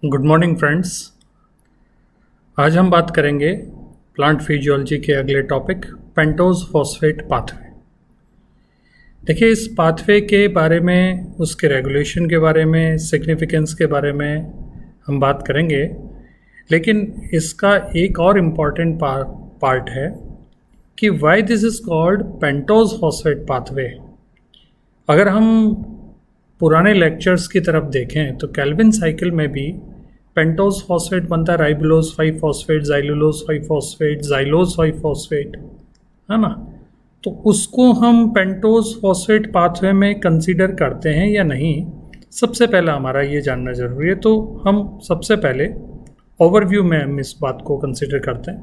Good morning friends. आज हम बात करेंगे प्लांट फिजियोलॉजी के अगले टॉपिक पेंटोज फॉस्फेट पाथवे। देखिए, इस पाथवे के बारे में, उसके रेगुलेशन के बारे में, सिग्निफिकेंस के बारे में हम बात करेंगे, लेकिन इसका एक और इम्पॉर्टेंट पार्ट है कि why this is called pentose phosphate pathway. अगर हम पुराने लेक्चर्स की तरफ देखें तो कैल्विन साइकिल में भी पेंटोज फॉस्फेट बनता है, ribulose 5 phosphate, xylulose 5 phosphate, xylose 5 phosphate, है ना। तो उसको हम पेंटोज फॉस्फेट पाथवे में कंसीडर करते हैं या नहीं, सबसे पहले हमारा ये जानना ज़रूरी है। तो हम सबसे पहले ओवरव्यू में हम इस बात को कंसीडर करते हैं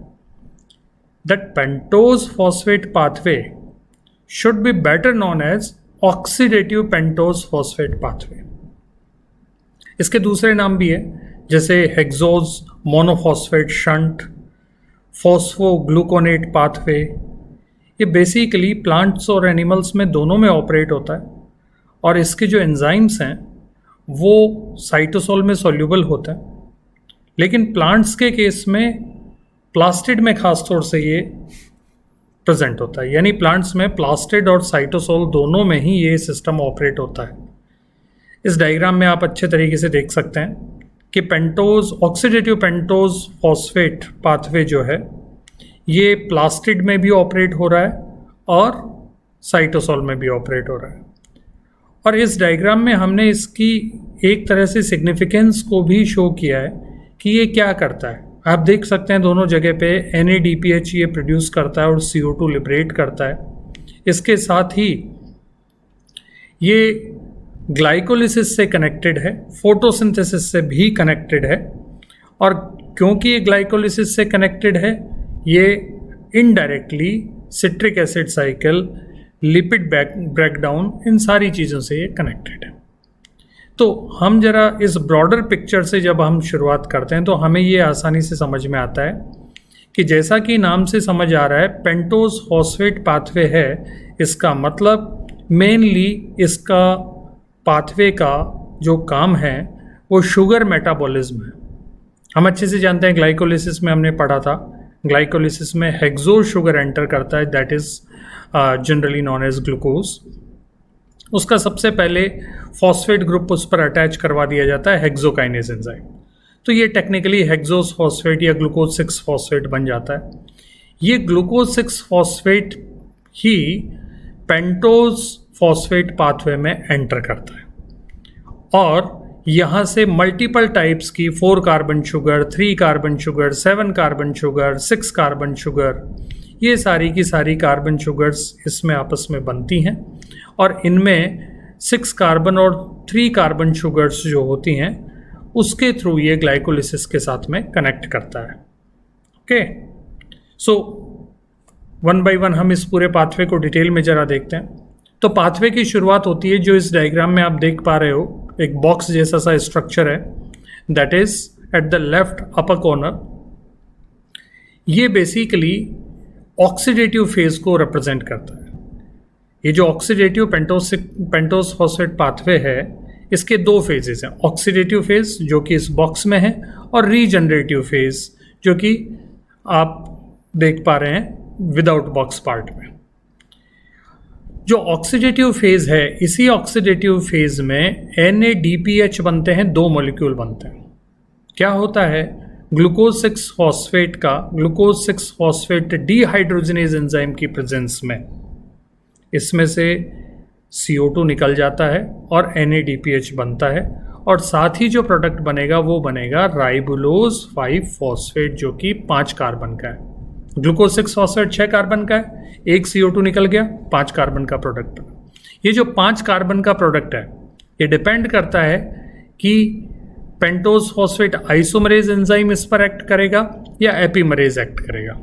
that pentose phosphate pathway should be better known as oxidative pentose phosphate pathway. इसके दूसरे नाम भी है, जैसे hexose monophosphate shunt, phosphogluconate pathway. ये बेसिकली प्लांट्स और एनिमल्स में दोनों में ऑपरेट होता है, और इसके जो एंजाइम्स हैं वो साइटोसोल में सॉल्यूबल होता है। लेकिन प्लांट्स के केस में प्लास्टिड में खास तौर से ये प्रेजेंट होता है, यानी प्लांट्स में प्लास्टिड और साइटोसोल दोनों में ही ये सिस्टम ऑपरेट होता है। इस डायग्राम में आप अच्छे तरीके से देख सकते हैं कि pentose oxidative pentose phosphate pathway जो है ये प्लास्टिड में भी ऑपरेट हो रहा है और साइटोसोल में भी ऑपरेट हो रहा है। और इस डायग्राम में हमने इसकी एक तरह से सिग्निफिकेंस को भी शो किया है कि ये क्या करता है। आप देख सकते हैं दोनों जगह पे NADPH ये प्रोड्यूस करता है और CO2 लिबरेट करता है। इसके साथ ही ये ग्लाइकोलिसिस से कनेक्टेड है, फोटोसिंथेसिस से भी कनेक्टेड है, और क्योंकि ये ग्लाइकोलिसिस से कनेक्टेड है, ये indirectly citric acid cycle, lipid breakdown, इन सारी चीज़ों से ये कनेक्टेड है। तो हम जरा इस ब्रॉडर पिक्चर से जब हम शुरुआत करते हैं तो हमें ये आसानी से समझ में आता है कि जैसा कि नाम से समझ आ रहा है पेंटोज फॉस्फेट पाथवे है, इसका मतलब मेनली इसका पाथवे का जो काम है वो शुगर मेटाबॉलिज्म है। हम अच्छे से जानते हैं, ग्लाइकोलिसिस में हमने पढ़ा था, ग्लाइकोलिसिस में हेक्सोज शुगर एंटर करता है, that is generally known as glucose. उसका सबसे पहले फॉस्फेट ग्रुप उस पर अटैच करवा दिया जाता है, हेक्सोकाइनेज एंजाइम। तो ये टेक्निकली हेक्सोज फॉस्फेट या ग्लूकोज 6 फॉस्फेट बन जाता है। ये ग्लूकोज 6 फॉस्फेट ही पेंटोज फॉस्फेट पाथवे में एंटर करता है, और यहाँ से मल्टीपल टाइप्स की 4 carbon sugar, 3 carbon sugar, 7 carbon sugar, 6 carbon sugar, ये सारी की सारी कार्बन शुगर्स इसमें आपस में बनती हैं, और इनमें 6 कार्बन और 3 कार्बन शुगर्स जो होती हैं उसके थ्रू ये ग्लाइकोलिसिस के साथ में कनेक्ट करता है। Okay, so one by one हम इस पूरे पाथवे को डिटेल में जरा देखते हैं। तो पाथवे की शुरुआत होती है, जो इस डायग्राम में आप देख पा रहे हो, एक बॉक्स जैसा सा स्ट्रक्चर है, that is at the left upper corner. ये बेसिकली ऑक्सीडेटिव फेज को रिप्रेजेंट करता है। ये जो ऑक्सीडेटिव पेंटोज फॉस्फेट पाथवे है, इसके 2 फेजेस हैं, ऑक्सीडेटिव फेज जो कि इस बॉक्स में है, और रीजनरेटिव फेज जो कि आप देख पा रहे हैं विदाउट बॉक्स पार्ट में। जो ऑक्सीडेटिव फेज है, इसी ऑक्सीडेटिव फेज में NADPH बनते हैं, 2 मॉलिक्यूल बनते हैं। क्या होता है, ग्लूकोज 6 फॉस्फेट का ग्लूकोज 6 फॉस्फेट डीहाइड्रोजनेज एंजाइम की प्रेजेंस में इसमें से CO2 निकल जाता है और NADPH बनता है, और साथ ही जो प्रोडक्ट बनेगा वो बनेगा राइबुलोज 5 फॉस्फेट जो कि 5 कार्बन का है। ग्लूकोज 6 फॉस्फेट 6 कार्बन का है, एक CO2 निकल गया, 5 कार्बन का प्रोडक्ट। ये जो 5 कार्बन का प्रोडक्ट है ये डिपेंड करता है कि पेंटोज फॉस्फेट आइसोमरेज एंजाइम इस पर एक्ट करेगा या एपीमरेज एक्ट करेगा।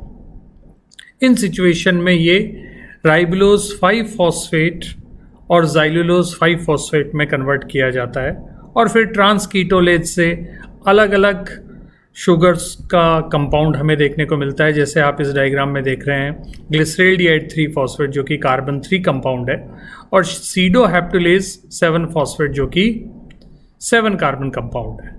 इन सिचुएशन में ये राइबुलोज 5 फॉस्फेट और जाइलुलोज 5 फॉस्फेट में कन्वर्ट किया जाता है, और फिर ट्रांसकीटोलेज से अलग अलग शुगर्स का कंपाउंड हमें देखने को मिलता है, जैसे आप इस डायग्राम में देख रहे हैं ग्लिसरेल्डिहाइड 3 फॉस्फेट जो कि कार्बन 3 कंपाउंड है, और सीडोहेप्टुलेज 7 फॉस्फेट जो कि 7 कार्बन कंपाउंड है।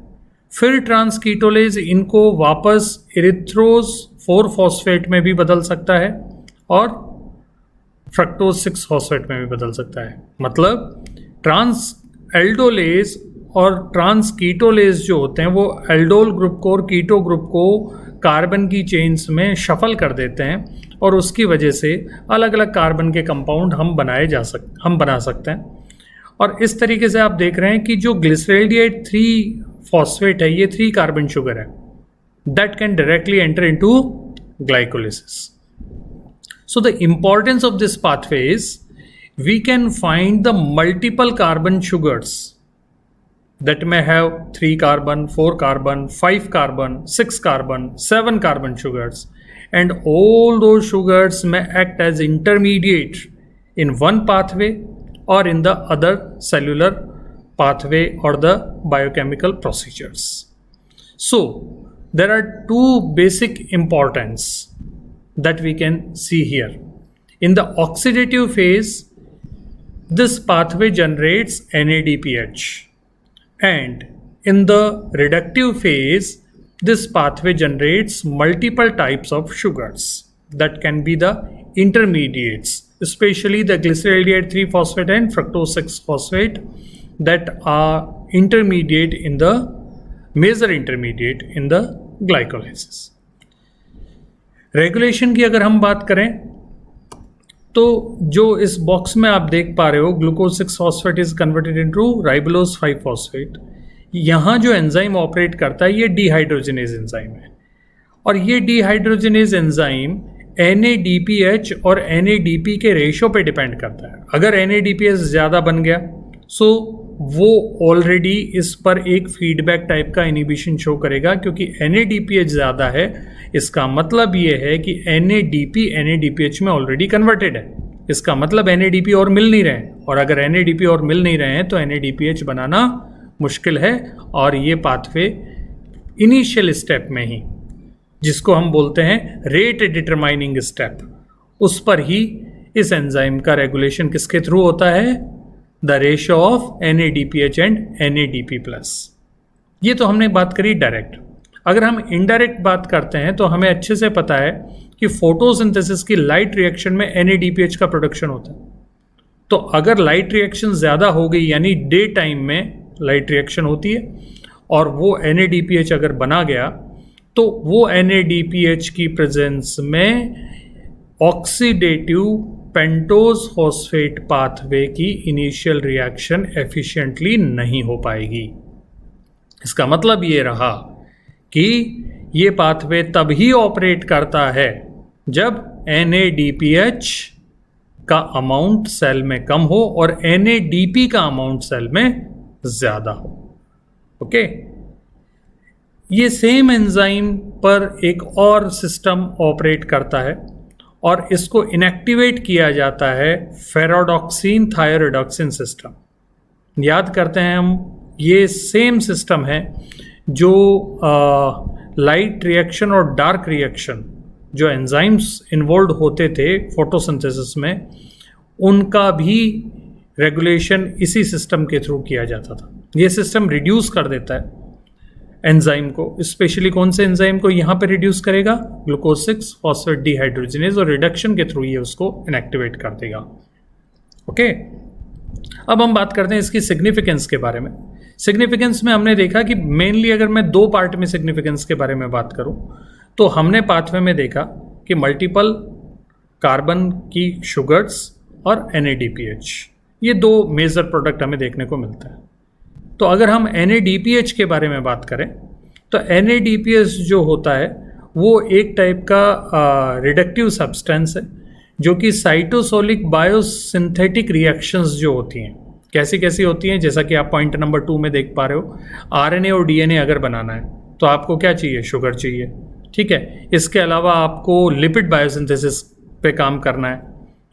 फिर ट्रांसकीटोलेज इनको वापस इरिथ्रोज 4 फॉस्फेट में भी बदल सकता है और फ्रक्टोज 6 फॉस्फेट में भी बदल सकता है। मतलब ट्रांस एल्डोलेज और ट्रांसकीटोलेज जो होते हैं वो एल्डोल ग्रुप को और कीटो ग्रुप को कार्बन की चेन्स में शफल कर देते हैं और उसकी वजह से अलग अलग कार्बन के कंपाउंड हम बना सकते हैं। और इस तरीके से आप देख रहे हैं कि जो ग्लिसरेल्डिएट 3 फॉस्फेट है, ये 3 कार्बन शुगर है that can directly enter into glycolysis. So the importance of this pathway is we can find the multiple carbon sugars that may have 3 carbon, 4 carbon, 5 carbon, 6 carbon, 7 carbon sugars, and all those sugars may act as intermediate in one pathway or in the other cellular pathway or the biochemical procedures. So there are 2 basic importance that we can see here. In the oxidative phase, this pathway generates NADPH. And in the reductive phase, this pathway generates multiple types of sugars that can be the intermediates, especially the glyceraldehyde 3 phosphate and fructose 6 phosphate that are intermediate in the major intermediate in the glycolysis. Regulation की अगर हम बात करें तो जो इस box में आप देख पा रहे हो, glucose 6 phosphate is converted into राइबोलोज 5 phosphate. यहाँ जो एंजाइम ऑपरेट करता है ये डिहाइड्रोजिनेज एंजाइम है और ये डिहाइड्रोजिनेज एंजाइम NADPH और NADP के रेशो पे डिपेंड करता है। अगर NADPH ज़्यादा बन गया सो वो ऑलरेडी इस पर एक फीडबैक टाइप का इनिबिशन शो करेगा, क्योंकि NADPH ज़्यादा है इसका मतलब ये है कि NADP NADPH में ऑलरेडी कन्वर्टेड है। इसका मतलब NADP और मिल नहीं रहे हैं, और अगर NADP और मिल नहीं रहे हैं तो NADPH बनाना मुश्किल है। और ये पाथवे इनिशियल स्टेप में ही, जिसको हम बोलते हैं रेट डिटरमाइनिंग स्टेप, उस पर ही इस एंजाइम का रेगुलेशन किसके थ्रू होता है? The ratio of NADPH and NADP+। ये तो हमने बात करी डायरेक्ट। अगर हम इनडायरेक्ट बात करते हैं तो हमें अच्छे से पता है कि फोटोसिंथेसिस की लाइट रिएक्शन में NADPH का प्रोडक्शन होता है। तो अगर लाइट रिएक्शन ज़्यादा हो गई, यानी डे टाइम में लाइट रिएक्शन होती है और वो NADPH अगर बना गया, तो वो NADPH की प्रेजेंस में ऑक्सीडेटिव पेंटोज फॉस्फेट पाथवे की इनिशियल रिएक्शन एफिशिएंटली नहीं हो पाएगी। इसका मतलब ये रहा कि ये पाथवे तभी ऑपरेट करता है जब NADPH का अमाउंट सेल में कम हो और NADP का अमाउंट सेल में ज़्यादा हो। ओके, ये सेम एंजाइम पर एक और सिस्टम ऑपरेट करता है और इसको इनएक्टिवेट किया जाता है फेरोडॉक्सिन थायोरिडॉक्सिन सिस्टम। याद करते हैं हम, ये सेम सिस्टम है जो लाइट रिएक्शन और डार्क रिएक्शन जो एंजाइम्स इन्वॉल्व होते थे फोटोसिंथेसिस में, उनका भी रेगुलेशन इसी सिस्टम के थ्रू किया जाता था। ये सिस्टम रिड्यूस कर देता है एंजाइम को, स्पेशली कौन से एंजाइम को यहाँ पे रिड्यूस करेगा? ग्लूकोज 6 फॉस्फेट डिहाइड्रोजिनेज, और रिडक्शन के थ्रू ये उसको इनएक्टिवेट कर देगा। ओके, अब हम बात करते हैं इसकी सिग्निफिकेंस के बारे में। सिग्निफिकेंस में हमने देखा कि मेनली अगर मैं 2 पार्ट में सिग्निफिकेंस के बारे में बात करूं तो हमने पाथवे में देखा कि मल्टीपल कार्बन की शुगर्स और NADPH, ये 2 मेजर प्रोडक्ट हमें देखने को मिलता है। तो अगर हम NADPH के बारे में बात करें तो NADPH जो होता है वो एक टाइप का रिडक्टिव सब्सटेंस है जो कि साइटोसोलिक बायोसिंथेटिक रिएक्शंस जो होती हैं, कैसी कैसी होती हैं, जैसा कि आप पॉइंट नंबर 2 में देख पा रहे हो, RNA और DNA अगर बनाना है तो आपको क्या चाहिए? शुगर चाहिए। ठीक है, इसके अलावा आपको लिपिड बायोसिंथेसिस पे काम करना है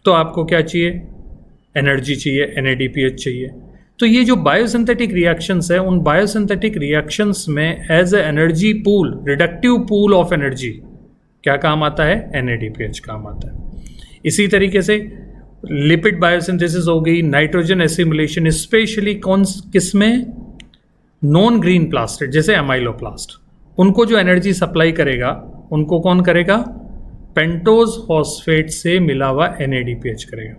तो आपको क्या चाहिए? एनर्जी चाहिए, NADPH चाहिए। तो ये जो बायोसिंथेटिक रिएक्शंस है, उन बायोसिंथेटिक रिएक्शंस में as a energy pool, reductive pool of energy क्या काम आता है? NADPH काम आता है। इसी तरीके से लिपिड बायोसिंथेसिस हो गई, नाइट्रोजन एसिमुलेशन, स्पेशली किस में? नॉन ग्रीन प्लास्टिड जैसे एमाइलोप्लास्ट, उनको जो एनर्जी सप्लाई करेगा उनको कौन करेगा? पेंटोज फॉस्फेट से मिला हुआ NADPH करेगा।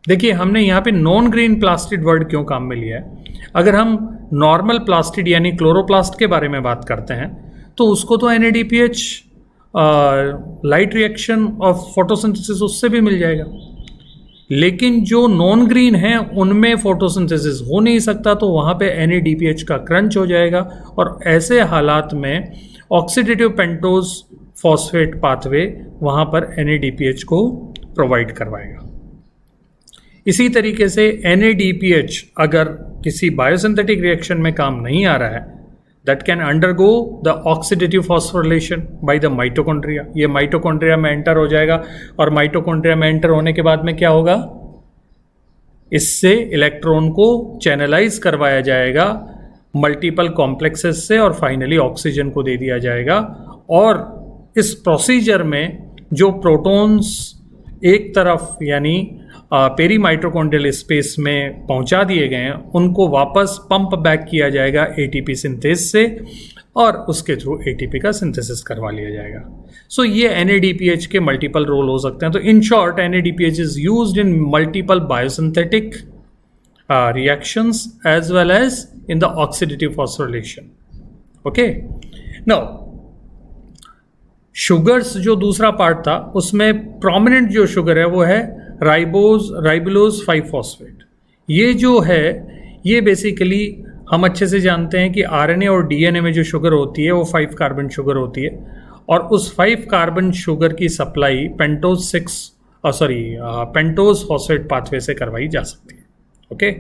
देखिए हमने यहाँ पे नॉन ग्रीन प्लास्टिड वर्ड क्यों काम में लिया है? अगर हम नॉर्मल प्लास्टिड यानी क्लोरोप्लास्ट के बारे में बात करते हैं तो उसको तो NADPH light reaction of photosynthesis उससे भी मिल जाएगा, लेकिन जो नॉन ग्रीन है उनमें फोटोसिंथेसिस हो नहीं सकता, तो वहाँ पे NADPH का क्रंच हो जाएगा और ऐसे हालात में ऑक्सीडेटिव पेंटोज फॉस्फेट पाथवे वहाँ पर NADPH को प्रोवाइड करवाएगा। इसी तरीके से NADPH अगर किसी बायोसिंथेटिक रिएक्शन में काम नहीं आ रहा है, that can undergo the oxidative phosphorylation by the mitochondria. ये माइटोकॉन्ड्रिया में एंटर हो जाएगा और माइटोकॉन्ड्रिया में एंटर होने के बाद में क्या होगा? इससे इलेक्ट्रॉन को चैनलाइज करवाया जाएगा मल्टीपल कॉम्प्लेक्सेस से और फाइनली ऑक्सीजन को दे दिया जाएगा। और इस प्रोसीजर में जो प्रोटॉन्स एक तरफ यानी पेरी माइटोकॉन्ड्रियल स्पेस में पहुंचा दिए गए हैं उनको वापस पंप बैक किया जाएगा ATP सिंथेस से और उसके थ्रू ATP का सिंथेसिस करवा लिया जाएगा। सो ये NADPH के मल्टीपल रोल हो सकते हैं। तो in short NADPH is used in multiple biosynthetic reactions as well as in the oxidative phosphorylation. Okay, now sugars जो दूसरा पार्ट था उसमें प्रोमिनेंट जो शुगर है वो है राइबोलोज 5 फॉस्फेट। ये जो है ये बेसिकली हम अच्छे से जानते हैं कि RNA और DNA में जो शुगर होती है वो 5 कार्बन शुगर होती है और उस 5 कार्बन शुगर की सप्लाई पेंटोज फॉस्फेट पाथवे से करवाई जा सकती है। ओके,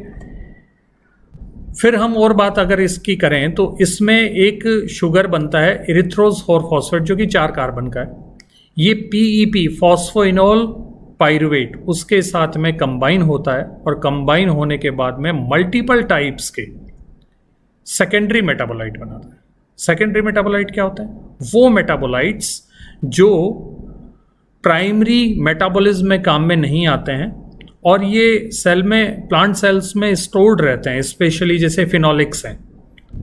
फिर हम और बात अगर इसकी करें तो इसमें एक शुगर बनता है इरिथ्रोज 4 फॉस्फेट जो कि 4 कार्बन का है। ये PEP फॉस्फोइनोल पाइरुवेट उसके साथ में कंबाइन होता है और कंबाइन होने के बाद में मल्टीपल टाइप्स के सेकेंडरी मेटाबोलाइट बनाता है। सेकेंडरी मेटाबोलाइट क्या होता है? वो मेटाबोलाइट्स जो प्राइमरी मेटाबॉलिज्म में काम में नहीं आते हैं और ये सेल में प्लांट सेल्स में स्टोर्ड रहते हैं, स्पेशली जैसे फिनोलिक्स हैं,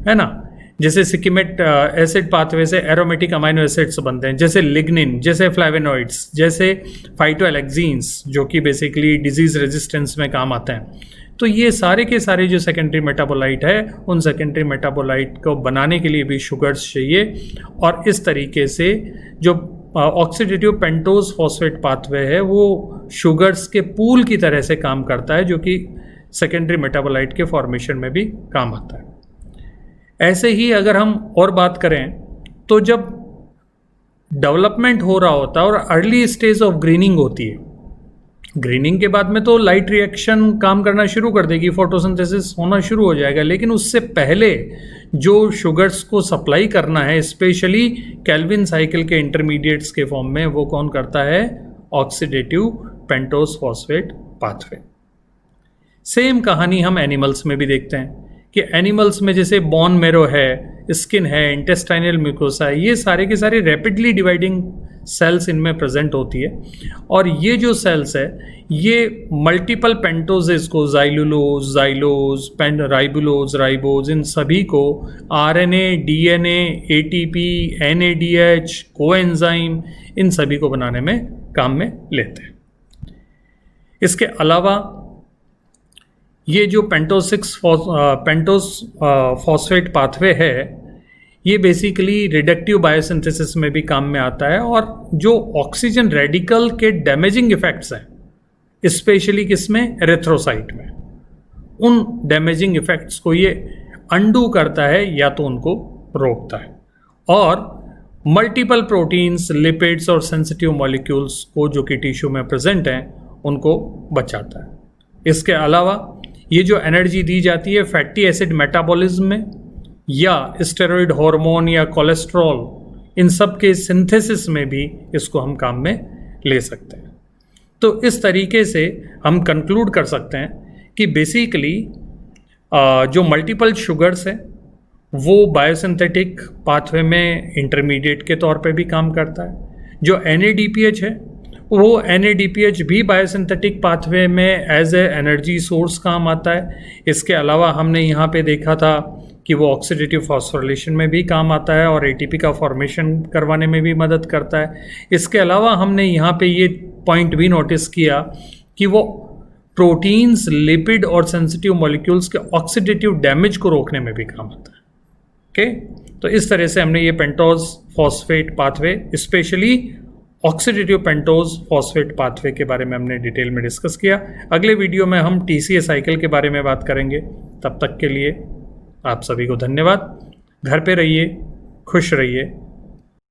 है ना, जैसे सिकिमेट एसिड पाथवे से एरोमेटिक अमाइनो एसिड्स बनते हैं, जैसे लिग्निन, जैसे फ्लेवेनॉइड्स, जैसे फाइटोएलेक्जीन्स जो कि बेसिकली डिजीज रेजिस्टेंस में काम आते हैं। तो ये सारे के सारे जो सेकेंडरी मेटाबोलाइट है उन सेकेंडरी मेटाबोलाइट को बनाने के लिए भी शुगर्स चाहिए और इस तरीके से जो ऑक्सीडेटिव पेंटोज फॉस्फेट पाथवे है वो शुगर्स के पूल की तरह से काम करता है जो कि सेकेंडरी मेटाबोलाइट के फॉर्मेशन में भी काम आता है। ऐसे ही अगर हम और बात करें तो जब डेवलपमेंट हो रहा होता है और अर्ली स्टेज ऑफ ग्रीनिंग होती है, ग्रीनिंग के बाद में तो लाइट रिएक्शन काम करना शुरू कर देगी, फोटोसिंथेसिस होना शुरू हो जाएगा, लेकिन उससे पहले जो शुगर्स को सप्लाई करना है स्पेशली केल्विन साइकिल के इंटरमीडिएट्स के फॉर्म में, वो कौन करता है? Oxidative pentose phosphate pathway. Same कहानी हम एनिमल्स में भी देखते हैं कि एनिमल्स में जैसे बोन मैरो है, स्किन है, इंटेस्टाइनल म्यूकोसा है, ये सारे के सारे रैपिडली डिवाइडिंग सेल्स इनमें प्रेजेंट होती है और ये जो सेल्स है ये मल्टीपल पेंटोजेस को जाइलुलोज, जाइलोज, राइबुलोज, राइबोज, इन सभी को RNA, DNA, ATP, NADH, coenzyme, इन सभी को बनाने में काम में लेते हैं। इसके अलावा ये जो पेंटोज फॉस्फेट पाथवे है ये बेसिकली रिडक्टिव बायोसिंथेसिस में भी काम में आता है और जो ऑक्सीजन रेडिकल के डैमेजिंग इफेक्ट्स हैं स्पेशली किसमें? एरिथ्रोसाइट में, उन डैमेजिंग इफेक्ट्स को ये अंडू करता है या तो उनको रोकता है और मल्टीपल प्रोटीन्स, लिपिड्स और सेंसिटिव मॉलिक्यूल्स को जो कि टिश्यू में प्रेजेंट हैं उनको बचाता है। इसके अलावा ये जो एनर्जी दी जाती है फैटी एसिड मेटाबॉलिज्म में या स्टेरॉइड हार्मोन या कोलेस्ट्रॉल, इन सब के सिंथेसिस में भी इसको हम काम में ले सकते हैं। तो इस तरीके से हम कंक्लूड कर सकते हैं कि बेसिकली जो मल्टीपल शुगर्स हैं वो बायोसिंथेटिक पाथवे में इंटरमीडिएट के तौर पे भी काम करता है। जो NADPH है वो NADPH भी बायोसिंथेटिक पाथवे में एज ए एनर्जी सोर्स काम आता है। इसके अलावा हमने यहाँ पे देखा था कि वो ऑक्सीडेटिव फॉस्फोरिलेशन में भी काम आता है और एटीपी का फॉर्मेशन करवाने में भी मदद करता है। इसके अलावा हमने यहाँ पे ये पॉइंट भी नोटिस किया कि वो प्रोटीन्स, लिपिड और सेंसिटिव मॉलिक्यूल्स के ऑक्सीडेटिव डैमेज को रोकने में भी काम आता है। ओके, तो इस तरह से हमने ये pentose phosphate pathway, specially oxidative pentose phosphate pathway के बारे में हमने डिटेल में डिस्कस किया। अगले वीडियो में हम टीसीए साइकिल के बारे में बात करेंगे। तब तक के लिए आप सभी को धन्यवाद। घर पे रहिए, खुश रहिए।